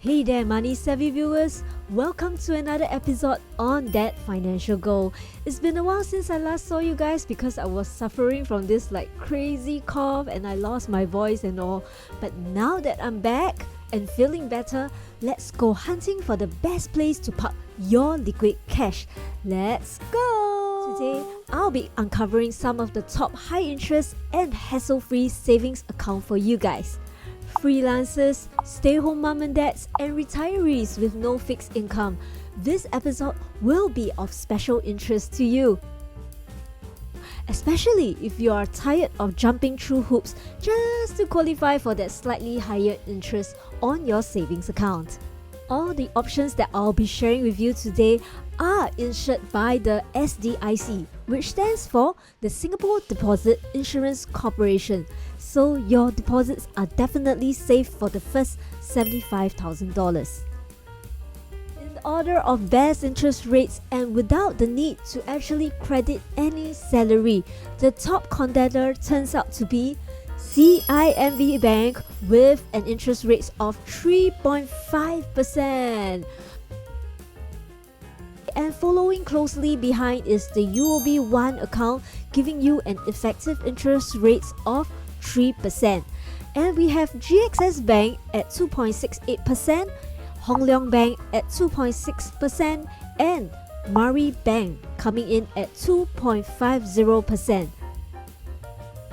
Hey there, money savvy viewers! Welcome to another episode on That Financial Goal. It's been a while since I last saw you guys because I was suffering from this crazy cough and I lost my voice and all. But now that I'm back and feeling better, let's go hunting for the best place to park your liquid cash. Let's go! Today, I'll be uncovering some of the top high interest and hassle-free savings account for you guys. Freelancers, stay-home mom and dads, and retirees with no fixed income. This episode will be of special interest to you, especially if you are tired of jumping through hoops just to qualify for that slightly higher interest on your savings account. All the options that I'll be sharing with you today are insured by the SDIC, which stands for the Singapore Deposit Insurance Corporation. So your deposits are definitely safe for the first $75,000. In the order of best interest rates and without the need to actually credit any salary, the top contender turns out to be CIMB Bank with an interest rate of 3.5%. And following closely behind is the UOB One Account, giving you an effective interest rate of 3%. And we have GXS Bank at 2.68%, Leong Bank at 2.6%, and MariBank coming in at 2.50%.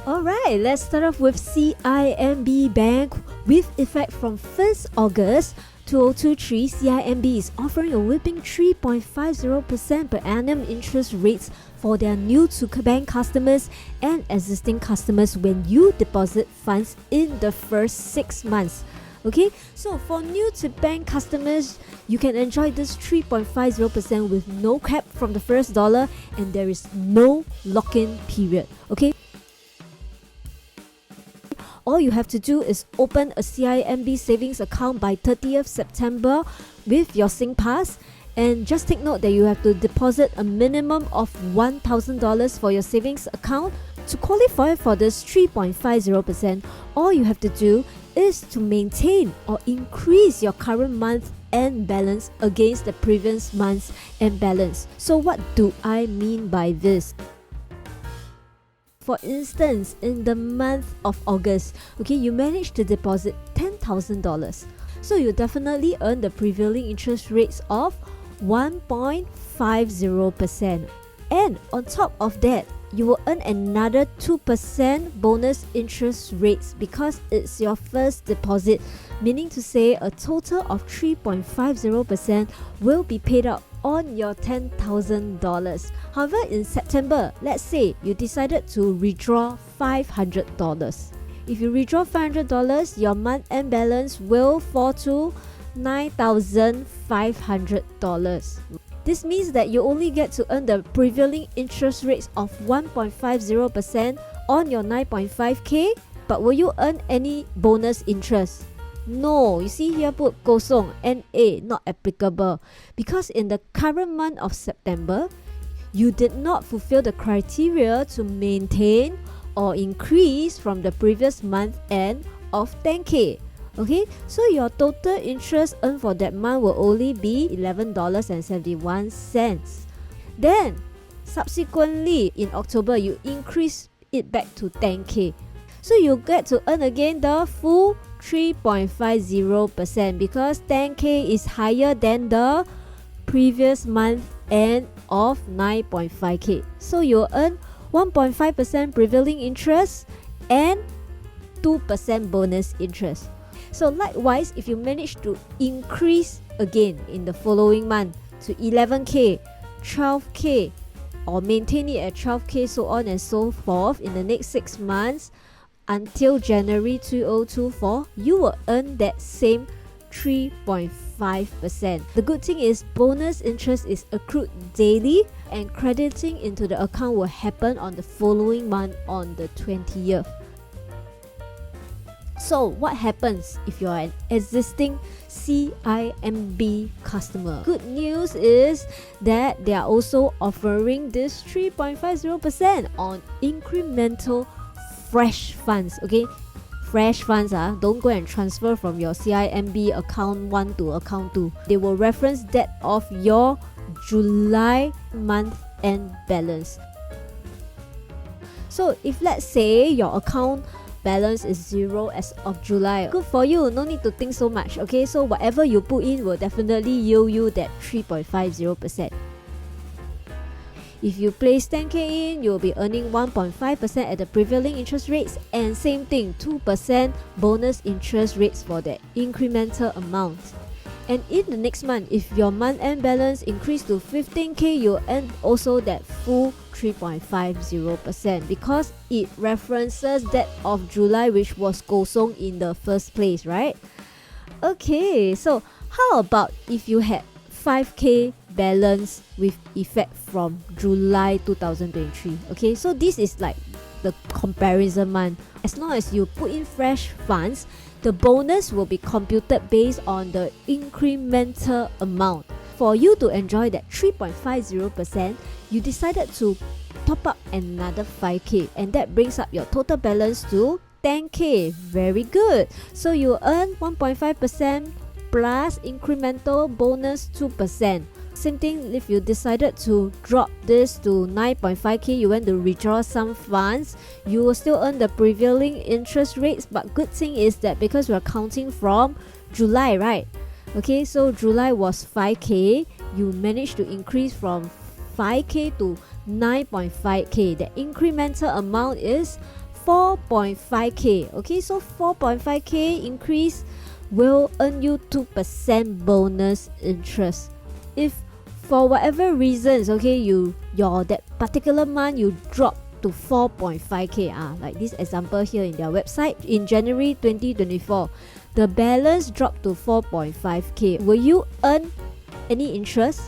Alright, let's start off with CIMB Bank. With effect from 1st August 2023, CIMB is offering a whipping 3.50% per annum interest rates for their new to bank customers and existing customers when you deposit funds in the first 6 months. Okay, so for new to bank customers, you can enjoy this 3.50% with no cap from the first dollar, and there is no lock-in period. Okay, all you have to do is open a CIMB savings account by 30th September with your SingPass, and just take note that you have to deposit a minimum of $1,000 for your savings account. To qualify for this 3.50%, all you have to do is to maintain or increase your current month end balance against the previous month's end balance. So what do I mean by this? For instance, in the month of August, okay, you managed to deposit $10,000. So you definitely earn the prevailing interest rates of 1.50%. And on top of that, you will earn another 2% bonus interest rates because it's your first deposit, meaning to say a total of 3.50% will be paid out on your $10,000. However, in September, let's say you decided to withdraw $500. If you withdraw $500, your month-end balance will fall to $9,500. This means that you only get to earn the prevailing interest rates of 1.50% on your 9.5k, but will you earn any bonus interest? No, you see here put kosong, NA, not applicable, because in the current month of September, you did not fulfill the criteria to maintain or increase from the previous month end of 10k. Okay, so your total interest earned for that month will only be $11.71. Then, subsequently in October, you increase it back to 10k. So you get to earn again the full 3.50% because 10k is higher than the previous month end of 9.5k. So you'll earn 1.5% prevailing interest and 2% bonus interest. So likewise, if you manage to increase again in the following month to 11k, 12k, or maintain it at 12k, so on and so forth in the next 6 months until January 2024, you will earn that same 3.5%. The good thing is bonus interest is accrued daily and crediting into the account will happen on the following month on the 20th. So what happens if you are an existing CIMB customer? Good news is that they are also offering this 3.50% on incremental fresh funds. Okay, fresh funds, don't go and transfer from your CIMB account 1 to account 2. They will reference that of your July month end balance. So if let's say your account balance is 0 as of July, good for you, no need to think so much. Okay, so whatever you put in will definitely yield you that 3.50%. If you place 10k in, you'll be earning 1.5% at the prevailing interest rates, and same thing, 2% bonus interest rates for that incremental amount. And in the next month, if your month-end balance increased to 15k, you'll earn also that full 3.50% because it references that of July, which was kosong in the first place, right? Okay, so how about if you had 5k balance with effect from July 2023? Okay, so this is like the comparison month. As long as you put in fresh funds, the bonus will be computed based on the incremental amount. For you to enjoy that 3.50%, you decided to top up another 5k, and that brings up your total balance to 10k. Very good. So you earn 1.5% plus incremental bonus 2%. Same thing if you decided to drop this to 9.5k, you want to withdraw some funds, you will still earn the prevailing interest rates. But good thing is that because we're counting from July, right? Okay, so July was 5k, you managed to increase from 5k to 9.5k. The incremental amount is 4.5k. Okay, so 4.5k increase will earn you 2% bonus interest. If for whatever reasons, okay, your that particular month you drop to 4.5k, like this example here in their website, in January 2024, the balance dropped to 4.5k. Will you earn any interest?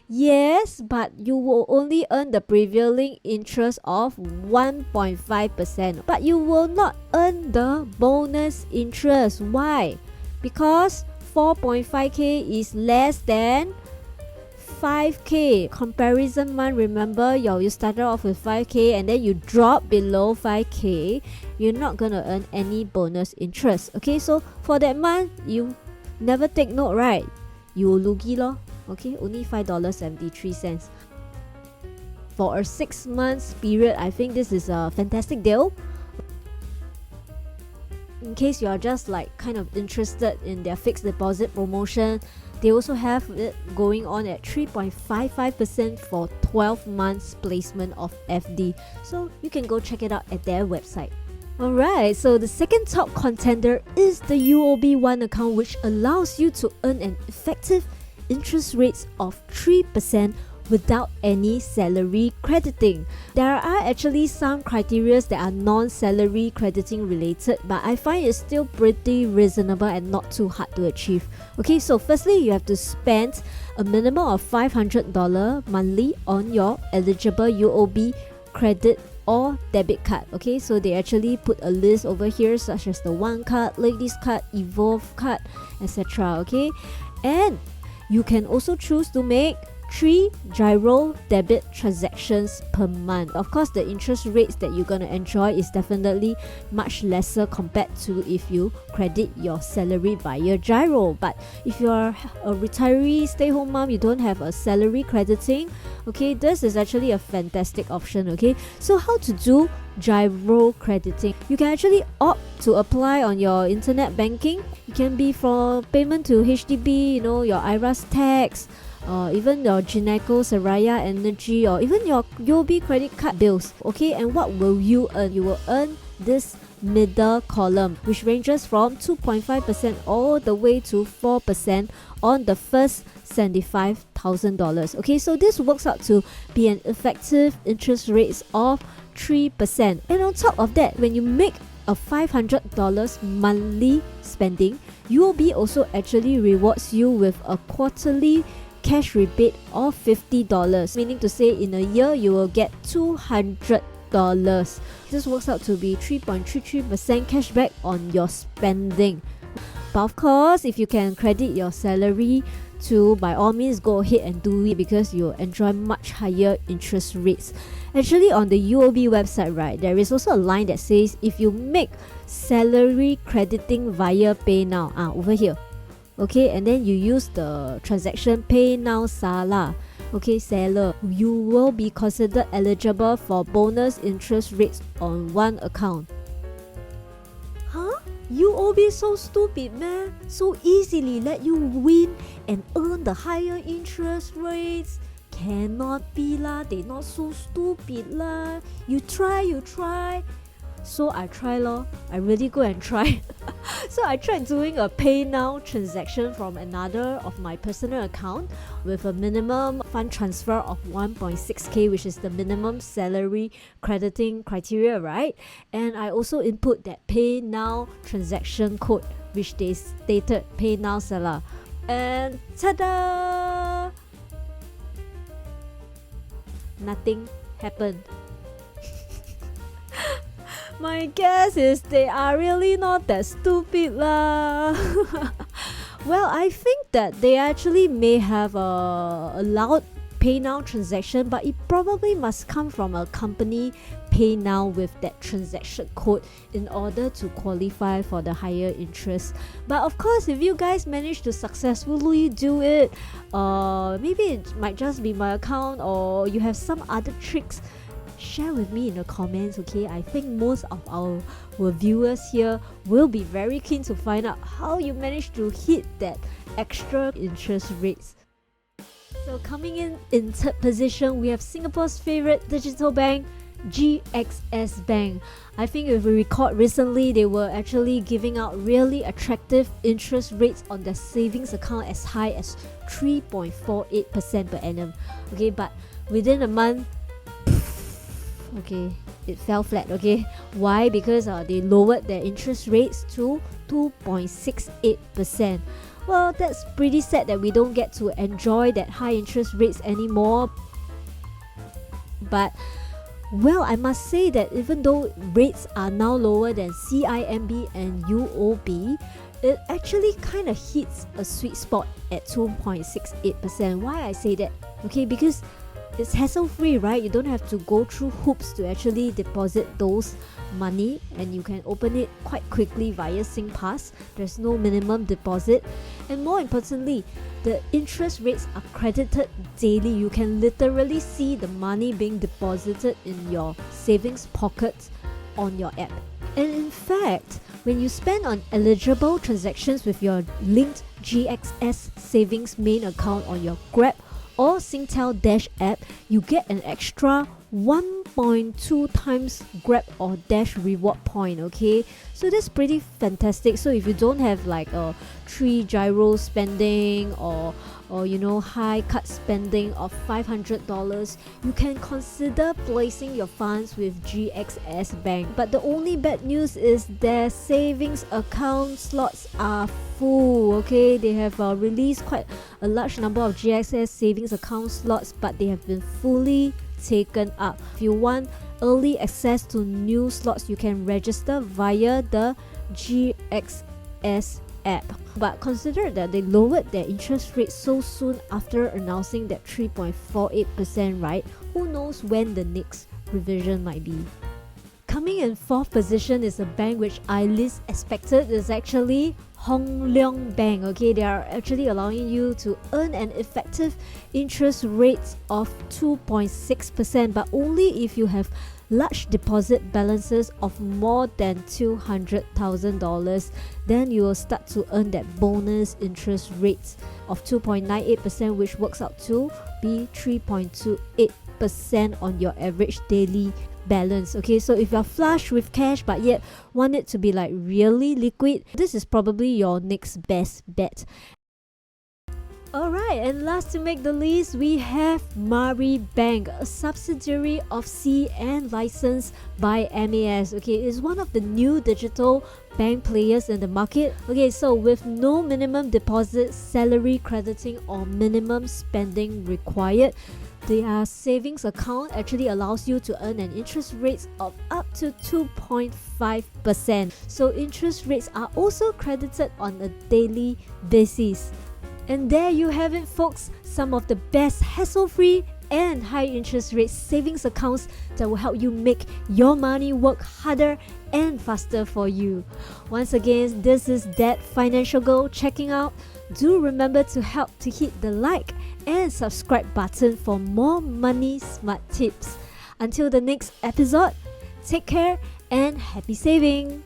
Yes, but you will only earn the prevailing interest of 1.5%, but you will not earn the bonus interest. Why? Because 4.5k is less than 5k. Comparison month, remember, you started off with 5k and then you drop below 5k, you're not gonna earn any bonus interest. Okay, so for that month you never take note, right? You will lugi lor. Okay, only $5.73. For a 6 months period, I think this is a fantastic deal. In case you are just like kind of interested in their fixed deposit promotion, they also have it going on at 3.55% for 12 months placement of FD. So you can go check it out at their website. Alright, so the second top contender is the UOB One Account, which allows you to earn an effective interest rates of 3% without any salary crediting. There are actually some criteria that are non-salary crediting related, but I find it's still pretty reasonable and not too hard to achieve. Okay, so firstly, you have to spend a minimum of $500 monthly on your eligible UOB credit or debit card. Okay, so they actually put a list over here, such as the One Card, Ladies Card, Evolve Card, etc. Okay, and you can also choose to make 3 gyro debit transactions per month. Of course, the interest rates that you're going to enjoy is definitely much lesser compared to if you credit your salary via gyro. But if you're a retiree, stay-home mom, you don't have a salary crediting, okay, this is actually a fantastic option. Okay, so how to do gyro crediting? You can actually opt to apply on your internet banking. It can be for payment to HDB, your IRAS tax, even your Gineco, Seraya Energy, or even your UOB credit card bills. Okay, and what will you earn? You will earn this middle column, which ranges from 2.5% all the way to 4% on the first $75,000. Okay, so this works out to be an effective interest rate of 3%. And on top of that, when you make a $500 monthly spending, UOB also actually rewards you with a quarterly cash rebate of $50, meaning to say in a year you will get $200. This works out to be 3.33% cashback on your spending. But of course, if you can credit your salary to, by all means go ahead and do it, because you'll enjoy much higher interest rates. Actually, on the UOB website, right, there is also a line that says if you make salary crediting via PayNow, over here, okay, and then you use the transaction PayNow Salah, okay, seller, you will be considered eligible for bonus interest rates on one account. Huh? UOB so stupid, man? So easily let you win and earn the higher interest rates? Cannot be lah, they not so stupid lah. You try. So I try lor. I really go and try. So I tried doing a PayNow transaction from another of my personal account with a minimum fund transfer of 1.6k, which is the minimum salary crediting criteria, right? And I also input that PayNow transaction code, which they stated PayNow Salah. And ta-da! Nothing happened. My guess is they are really not that stupid lah. Well, I think that they actually may have allowed PayNow transaction, but it probably must come from a company PayNow with that transaction code in order to qualify for the higher interest. But of course, if you guys manage to successfully do it, maybe it might just be my account, or you have some other tricks, share with me in the comments, okay? I think most of our viewers here will be very keen to find out how you managed to hit that extra interest rates. So coming in third position, we have Singapore's favorite digital bank, GXS Bank. I think if we record recently, they were actually giving out really attractive interest rates on their savings account as high as 3.48% per annum. Okay, but within a month, okay, it fell flat. Okay, why? Because they lowered their interest rates to 2.68%. Well, that's pretty sad that we don't get to enjoy that high interest rates anymore. But well, I must say that even though rates are now lower than CIMB and UOB, it actually kind of hits a sweet spot at 2.68%. Why I say that? Okay, because it's hassle-free, right? You don't have to go through hoops to actually deposit those money, and you can open it quite quickly via SingPass. There's no minimum deposit, and more importantly, the interest rates are credited daily. You can literally see the money being deposited in your savings pockets on your app. And in fact, when you spend on eligible transactions with your linked GXS savings main account on your Grab or Singtel Dash app, you get an extra 1.2 times Grab or Dash reward point. Okay, so that's pretty fantastic. So if you don't have like a 3 gyro spending or you know, high cut spending of $500, you can consider placing your funds with GXS Bank. But the only bad news is their savings account slots are full. Okay, they have released quite a large number of GXS savings account slots, but they have been fully taken up. If you want early access to new slots, you can register via the GXS app. But consider that they lowered their interest rate so soon after announcing that 3.48%, right? Who knows when the next revision might be. Coming in fourth position is a bank which I least expected, is actually Leong Bank. Okay, they are actually allowing you to earn an effective interest rate of 2.6%, but only if you have large deposit balances of more than $200,000. Then you will start to earn that bonus interest rates of 2.98%, which works out to be 3.28% on your average daily balance. Okay, so if you're flush with cash but yet want it to be like really liquid, this is probably your next best bet. Alright, and last to make the list, we have MariBank, a subsidiary of CIMB licensed by MAS. Okay, it's one of the new digital bank players in the market. Okay, so with no minimum deposit, salary crediting, or minimum spending required, Their savings account actually allows you to earn an interest rate of up to 2.5%. So interest rates are also credited on a daily basis. And there you have it, folks, some of the best hassle-free and high interest rate savings accounts that will help you make your money work harder and faster for you. Once again, this is That Financial Girl checking out. Do remember to help to hit the like and subscribe button for more money smart tips. Until the next episode, take care and happy saving!